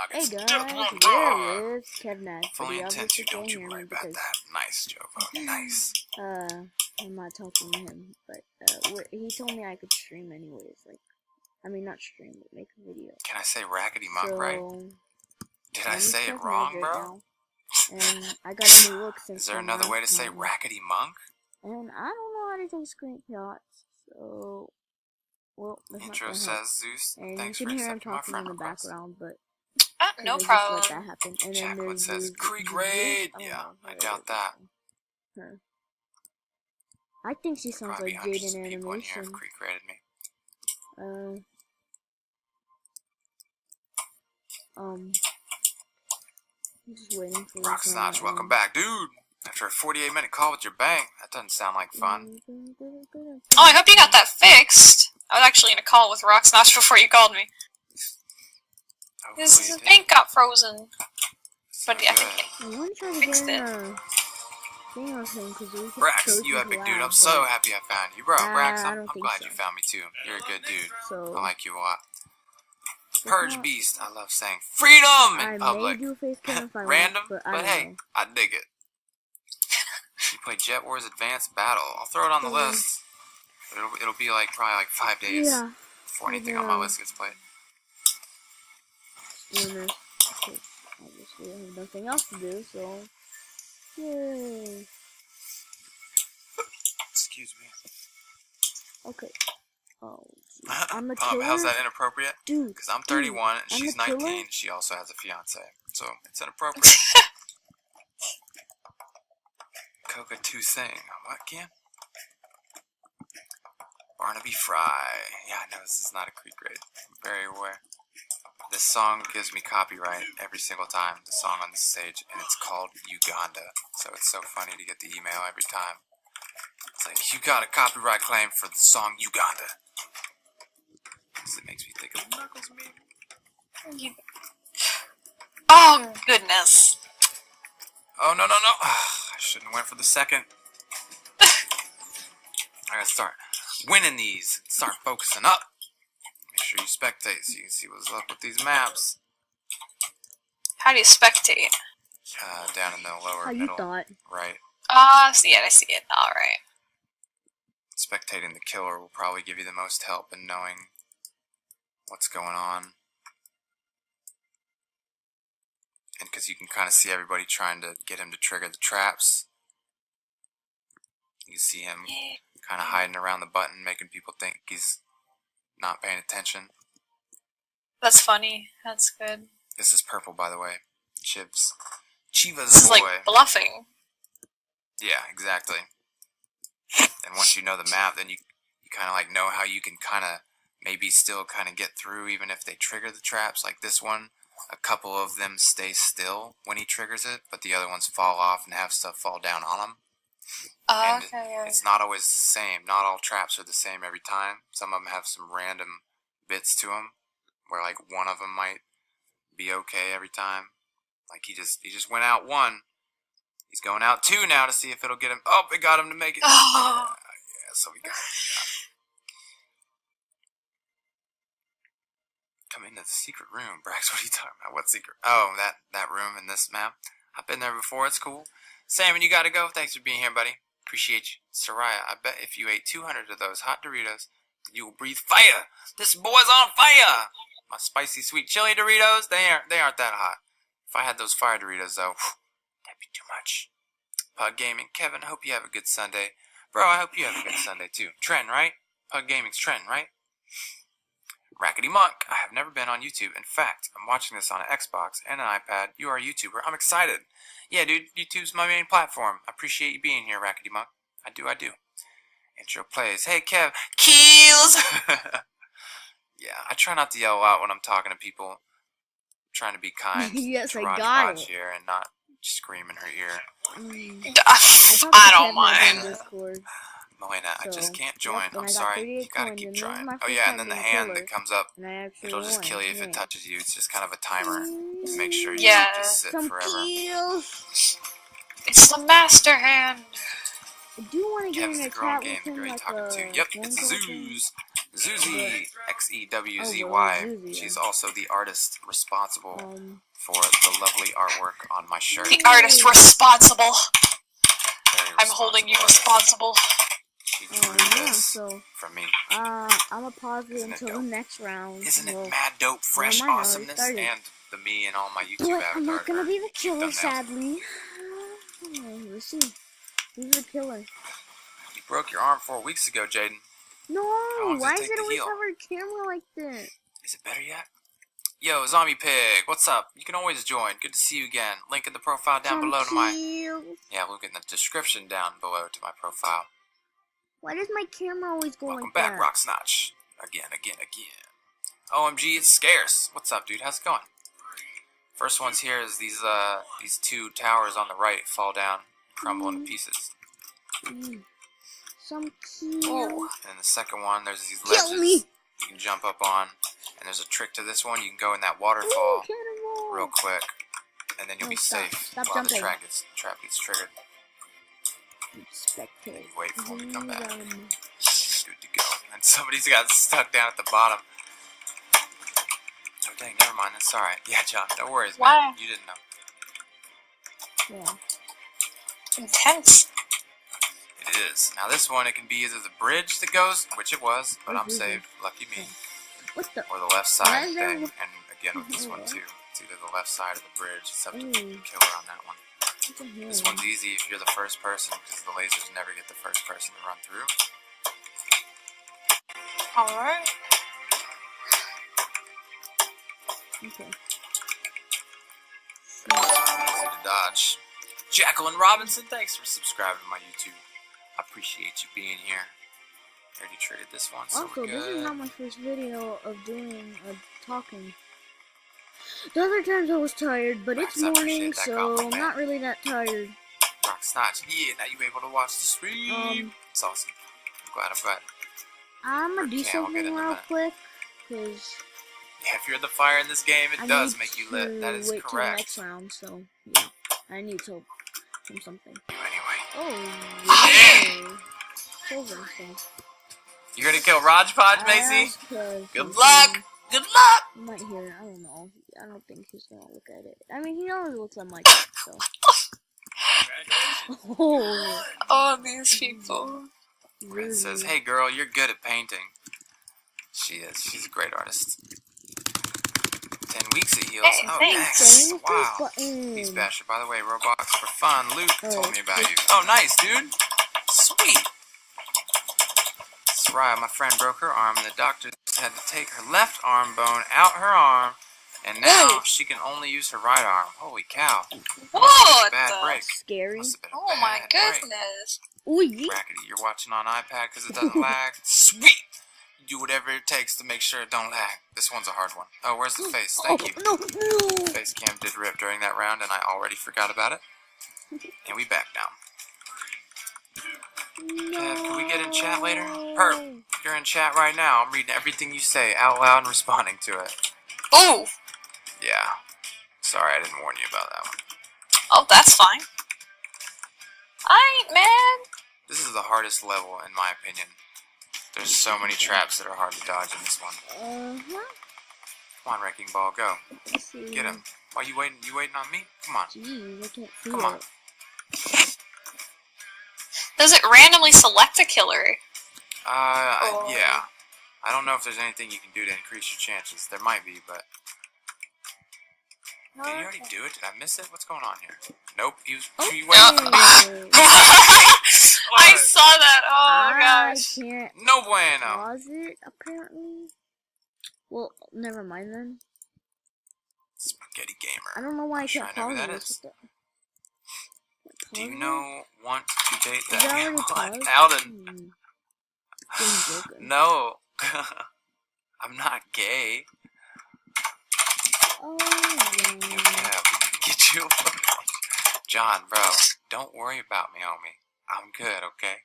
Hey nuggets. guys, where is Kevnadz? Fully intend to, don't you worry about that. Nice, Jova. Nice. I'm not talking to him, but he told me I could stream anyways. Like, I mean, not stream, but make a video. Can I say Rackety Monk, So, right? Did I say it wrong, bro? And I got a new look since. Is there another way to say Rackety Monk? And I don't know how to take screenshots, so well. Intro says Zeus. And Thanks you for can hear him accepting my talking friend in the request. background, but no problem. Just let that happen. And then Jacqueline there's says Creek Raid. Yeah, I doubt that. Her. I think she sounds Probably like hundreds Jaden of people in here Animation. have Creek raided me. I'm just waiting for Rocksnotch, welcome back, dude. After a 48-minute call with your bank, that doesn't sound like fun. Oh, I hope you got that fixed. I was actually in a call with Rocksnotch before you called me. His bank got frozen. But yeah, I think it fixed it. Brax, you epic dude. I'm so happy I found you. Bro, Brax, I'm glad you found me too. You're a good dude. I like you a lot. Purge Beast, I love saying freedom in public. Random, but hey, I dig it. You play Jet Wars Advanced Battle. I'll throw it on the list. It'll be like probably like 5 days before anything on my list gets played. Obviously, I have nothing else to do, so yay. Excuse me. Okay. Oh, I'm the killer. How's that inappropriate? Dude. Because I'm 31 and she's 19. She also has a fiance, so it's inappropriate. Coca 2 thing. What, Ken? Barnaby Fry. Yeah, I know this is not a Creek raid. I'm very aware. This song gives me copyright every single time, the song on this stage, and it's called Uganda. So it's so funny to get the email every time. It's like, you got a copyright claim for the song Uganda. Because it makes me think of Knuckles meme. Oh, goodness. Oh, no. I shouldn't have went for the second. I gotta start winning these. Start focusing up. Make sure you spectate so you can see what's up with these maps. How do you spectate? Down in the lower How middle. You thought. Right. I see it. Alright. Spectating the killer will probably give you the most help in knowing what's going on. And because you can kind of see everybody trying to get him to trigger the traps. You see him kind of hiding around the button, making people think he's not paying attention. That's funny. That's good. This is purple, by the way. Chiva's this is boy. like bluffing. Yeah, exactly. And once you know the map, then you kind of like know how you can kind of maybe still kind of get through even if they trigger the traps. Like this one, a couple of them stay still when he triggers it, but the other ones fall off and have stuff fall down on them. And it's not always the same. Not all traps are the same every time. Some of them have some random bits to them, where like one of them might be okay every time. Like he just went out one. He's going out two now to see if it'll get him. Oh, it got him to make it. Oh. Yeah, so we got him. Come into the secret room. Brax, what are you talking about? What secret? Oh, that room in this map. I've been there before. It's cool. Salmon, you gotta go. Thanks for being here, buddy. Appreciate you. Soraya, I bet if you ate 200 of those hot Doritos, you will breathe fire. This boy's on fire. My spicy sweet chili Doritos, they aren't that hot. If I had those fire Doritos, though, that'd be too much. Pug Gaming, Kevin, hope you have a good Sunday. Bro, I hope you have a good Sunday, too. Trent, right? Pug Gaming's Trent, right? Rackety Monk, I have never been on YouTube. In fact, I'm watching this on an Xbox and an iPad. You are a YouTuber. I'm excited. Yeah, dude, YouTube's my main platform. I appreciate you being here, Rackety Monk. I do. Intro plays. Hey, Kev. Keels! Yeah, I try not to yell out when I'm talking to people. I'm trying to be kind. Yes, I Raj got Raj it. here and not scream in her ear. I don't mind. Melena, I just can't join. I'm sorry. You gotta keep trying. Oh yeah, and then the hand that comes up, it'll just kill you if it touches you. It's just kind of a timer to make sure you don't just sit forever. It's the master hand. I do want to get in a chat with game, him, the girl like talking to. Yep, it's Zeus. Zuzi, XEWZY. Zuzi, She's yeah. also the artist responsible for the lovely artwork on my shirt. The artist responsible. Very I'm holding you responsible. responsible. She drew Yeah, this so for me. I'm gonna pause it Isn't it until dope? the next round. Isn't it Well, mad dope, fresh never mind, I already awesomeness, started. and the me and all my YouTube But avatars? I'm not gonna be the killer, thumbnails. sadly. Let's see. Who's the killer? You broke your arm 4 weeks ago, Jaden. No, long does it why is take it to always heal? covered camera like this? Is it better yet? Yo, Zombie Pig, what's up? You can always join. Good to see you again. Link in the profile down below to my... Yeah, look in the description down below to my profile. Why does my camera always go Welcome like back, that? Rocksnotch. Again. OMG, it's scarce. What's up, dude? How's it going? First ones here is these two towers on the right fall down, crumble into pieces. Some key. Oh. And the second one, there's these Kill ledges me. you can jump up on. And there's a trick to this one. You can go in that waterfall Ooh, cannonball. real quick, and then you'll be stop. safe Stop while the jumping. trap gets triggered. Spectate. And you wait for him to come back. And then Um, you're good to go. And somebody's got stuck down at the bottom. Oh dang, never mind. That's alright. Yeah, John, no worries, Why? man. You didn't know. yeah. Intense. It is. Now this one, it can be either the bridge that goes, which it was, but I'm Mhm. saved. Lucky me. What the? Or the left side Why is thing. there- And again with this one too. It's either the left side of the bridge. It's up to the Ooh. killer on that one. What the hell? This one's easy if you're the first person, because the lasers never get the first person to run through. Alright. Okay. Easy to dodge. Jacqueline Robinson, thanks for subscribing to my YouTube. I appreciate you being here. I already traded this one, so Also, we're this is good. not my first video of doing talking. The other times I was tired, but it's Max, I appreciate morning, that so compliment. I'm not really that tired. Rocksnotch. Yeah, now you're able to watch the stream. It's awesome. I'm glad. I'm gonna do Okay, I'll get something in a real minute. quick, because Yeah, if you're the fire in this game, it I does need make you to lit. That is wait till the correct. next round, so yeah. I need to do something. Anyway. Oh, yeah. Silver stuff. You ready to kill Raj Podge, Macy? Good Good luck! Good luck! You might hear it. I don't know. I don't think he's gonna look at it. I mean, he knows what's on my it, so. Oh. Oh, these people. Red says, hey girl, you're good at painting. She is. She's a great artist. 10 weeks it heals. Hey, Oh, thanks. dang. Wow. Peace Basher. By the way, Roblox for fun. Luke told me about you. Oh, nice, dude. Sweet. Soraya, my friend, broke her arm, and the doctors had to take her left arm bone out her arm, and now she can only use her right arm. Holy cow. What Bad the? break. Scary. Must have been a Oh my bad break. goodness. Ooh, yeah. Brackety, you're watching on iPad because it doesn't lag. Sweet! You do whatever it takes to make sure it don't lag. This one's a hard one. Oh, where's the face? Thank you. No. Face cam did rip during that round, and I already forgot about it. And we back now. Kev, can we get in chat later? Perp, you're in chat right now. I'm reading everything you say out loud and responding to it. Ooh. Yeah. Sorry, I didn't warn you about that one. Oh, that's fine. Alright, man. This is the hardest level, in my opinion. There's so many traps that are hard to dodge in this one. Come on, Wrecking Ball, go. Let's see. Get him. Why you waiting? You waiting on me? Come on. Jeez, I can't see Come on. it. Does it randomly select a killer? Yeah. I don't know if there's anything you can do to increase your chances. There might be, but... Did he already do it? Did I miss it? What's going on here? Nope. He was waiting for me. I saw that. Oh gosh. I can't No bueno. pause it, apparently. Well, never mind then. Spaghetti Gamer. I don't know why I Sure, can't I know who pause that it. is. What Do you pause know, want to date it? Is that it already man? paused? Alden. Just joking. No. I'm not gay. Oh, Yeah, we need to get you. John, bro, don't worry about me, homie. I'm good, okay?